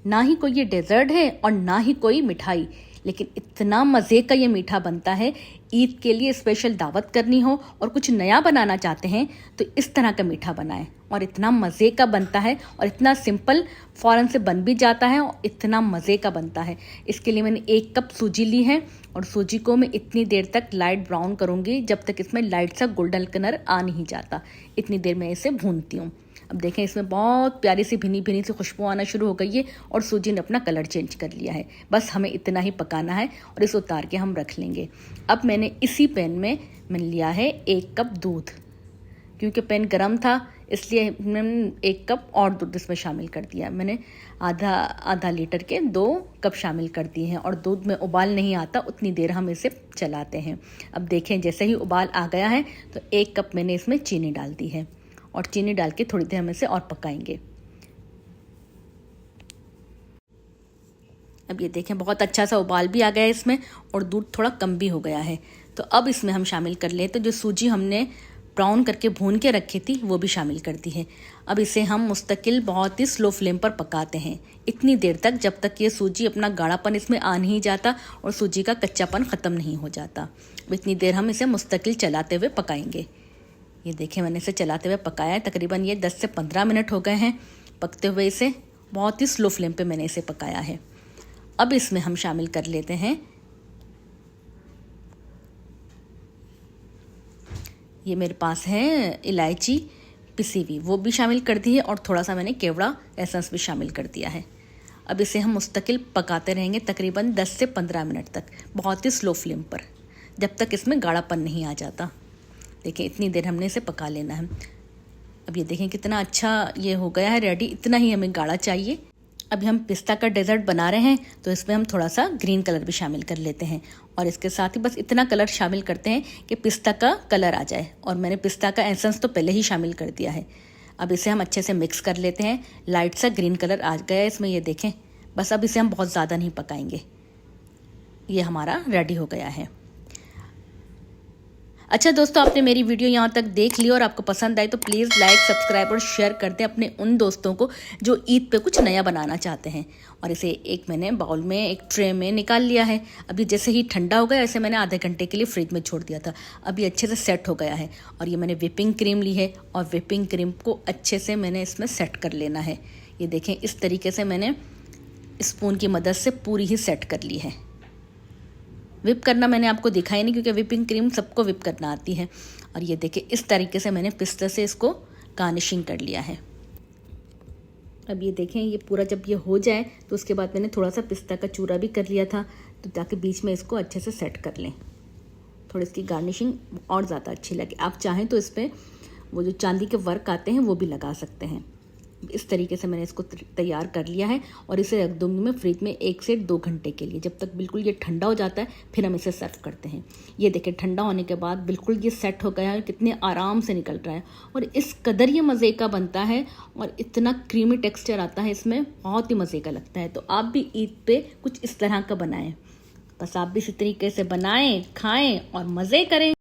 ना ही कोई ये डेजर्ट है और ना ही कोई मिठाई, लेकिन इतना मज़े का ये मीठा बनता है। ईद के लिए स्पेशल दावत करनी हो और कुछ नया बनाना चाहते हैं तो इस तरह का मीठा बनाएं, और इतना मज़े का बनता है और इतना सिंपल, फ़ौरन से बन भी जाता है और इतना मज़े का बनता है। इसके लिए मैंने 1 कप सूजी ली है और सूजी को मैं इतनी देर तक लाइट ब्राउन करूँगी जब तक इसमें लाइट सा गोल्डन कलर आ नहीं जाता। इतनी देर मैं इसे भूनती हूँ। अब देखें इसमें बहुत प्यारी सी भीनी भीनी सी खुशबू आना शुरू हो गई है और सूजी ने अपना कलर चेंज कर लिया है। बस हमें इतना ही पकाना है और इसे उतार के हम रख लेंगे। अब मैंने इसी पैन में मैंने लिया है 1 कप दूध, क्योंकि पैन गर्म था इसलिए मैंने 1 कप और दूध इसमें शामिल कर दिया। मैंने आधा लीटर के 2 कप शामिल कर दिए हैं और दूध में उबाल नहीं आता उतनी देर हम इसे चलाते हैं। अब देखें जैसे ही उबाल आ गया है तो 1 कप मैंने इसमें चीनी डाल दी है और चीनी डाल के थोड़ी देर हम इसे और पकाएंगे। अब ये देखें बहुत अच्छा सा उबाल भी आ गया है इसमें और दूध थोड़ा कम भी हो गया है। तो अब इसमें हम शामिल कर लें तो जो सूजी हमने ब्राउन करके भून के रखी थी वो भी शामिल कर दी है। अब इसे हम मुस्तकिल बहुत ही स्लो फ्लेम पर पकाते हैं इतनी देर तक जब तक ये सूजी अपना गाढ़ापन इसमें आ नहीं जाता और सूजी का कच्चापन ख़त्म नहीं हो जाता। इतनी देर हम इसे मुस्तकिल चलाते हुए पकाएंगे। ये देखें मैंने इसे चलाते हुए पकाया है, तकरीबन ये 10 से 15 मिनट हो गए हैं पकते हुए। इसे बहुत ही स्लो फ्लेम पे मैंने इसे पकाया है। अब इसमें हम शामिल कर लेते हैं ये मेरे पास है इलायची पिसी हुई, वो भी शामिल कर दी है और थोड़ा सा मैंने केवड़ा एसेंस भी शामिल कर दिया है। अब इसे हम मुस्तकिल पकाते रहेंगे तकरीबन 10 से 15 मिनट तक बहुत ही स्लो फ्लेम पर, जब तक इसमें गाढ़ापन नहीं आ जाता। देखिए इतनी देर हमने इसे पका लेना है। अब ये देखें कितना अच्छा ये हो गया है रेडी, इतना ही हमें गाढ़ा चाहिए। अभी हम पिस्ता का डेजर्ट बना रहे हैं तो इसमें हम थोड़ा सा ग्रीन कलर भी शामिल कर लेते हैं और इसके साथ ही बस इतना कलर शामिल करते हैं कि पिस्ता का कलर आ जाए, और मैंने पिस्ता का एसेंस तो पहले ही शामिल कर दिया है। अब इसे हम अच्छे से मिक्स कर लेते हैं। लाइट सा ग्रीन कलर आ गया है इसमें, ये देखें। बस अब इसे हम बहुत ज़्यादा नहीं पकाएंगे, ये हमारा रेडी हो गया है। अच्छा दोस्तों, आपने मेरी वीडियो यहाँ तक देख ली और आपको पसंद आई तो प्लीज़ लाइक, सब्सक्राइब और शेयर कर दें अपने उन दोस्तों को जो ईद पे कुछ नया बनाना चाहते हैं। और इसे एक मैंने बाउल में, एक ट्रे में निकाल लिया है। अभी जैसे ही ठंडा हो गया, ऐसे मैंने आधे घंटे के लिए फ्रिज में छोड़ दिया था। अभी अच्छे से सेट हो गया है और ये मैंने व्हिपिंग क्रीम ली है और व्हिपिंग क्रीम को अच्छे से मैंने इसमें सेट कर लेना है। ये देखें इस तरीके से मैंने स्पून की मदद से पूरी ही सेट कर ली है। विप करना मैंने आपको दिखाई नहीं क्योंकि व्हिपिंग क्रीम सबको विप करना आती है। और ये देखिए इस तरीके से मैंने पिस्ता से इसको गार्निशिंग कर लिया है। अब ये देखें ये पूरा जब ये हो जाए तो उसके बाद मैंने थोड़ा सा पिस्ता का चूरा भी कर लिया था, तो ताकि बीच में इसको अच्छे से सेट कर लें, थोड़ी इसकी गार्निशिंग और ज़्यादा अच्छी लगे। आप चाहें तो इस पर वो जो चांदी के वर्क आते हैं वो भी लगा सकते हैं। इस तरीके से मैंने इसको तैयार कर लिया है और इसे रख दूंगी मैं फ्रिज में 1 से 2 घंटे के लिए, जब तक बिल्कुल ये ठंडा हो जाता है फिर हम इसे सर्व करते हैं। ये देखें ठंडा होने के बाद बिल्कुल ये सेट हो गया है, कितने आराम से निकल रहा है और इस कदर ये मज़े का बनता है और इतना क्रीमी टेक्सचर आता है इसमें, बहुत ही मज़े का लगता है। तो आप भी ईद पे कुछ इस तरह का बनाएं। बस आप भी इसी तरीके से बनाएं, खाएं और मज़े करें।